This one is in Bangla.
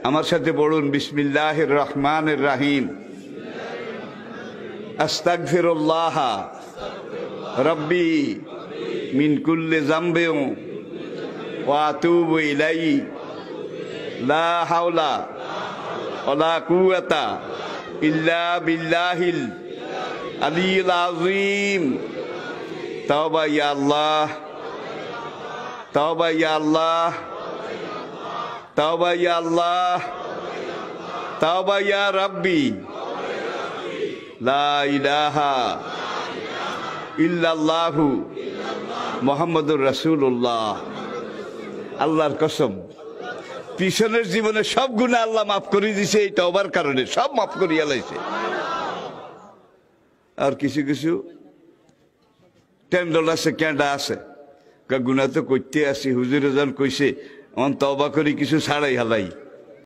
আমার সাথে পড়ুন, বিসমিল্লাহির রহমানির রহিম। আস্তাগফিরুল্লাহ রব্বি মিন কুল্লি যামবিন ওয়া আতুবু ইলাইহি লা হাওলা ওয়ালা কুওয়াতা ইল্লা বিল্লাহিল আলিয়্যিল আযীম। তাওবা ইয়া আল্লাহ, তাওবা ইয়া আল্লাহ, তাওবা ইয়া আল্লাহ, তাওবা ইয়া রাব্বি, লা ইলাহা ইল্লাল্লাহু মুহাম্মাদুর রাসূলুল্লাহ। আল্লাহর কসম, পিছনের জীবনে সব গুনাহ আল্লাহ মাফ করে দিয়েছে এই তওবার কারণে, সব মাফ করিয়া লাইছে। আর কিছু কিছু টেন্ডল আছে, ক্যান্ডা আছে, গুনাহ তো করতে আসি, হুজুরে যখন কইছে তওবা করি কিছু ছাড়াই হালাই।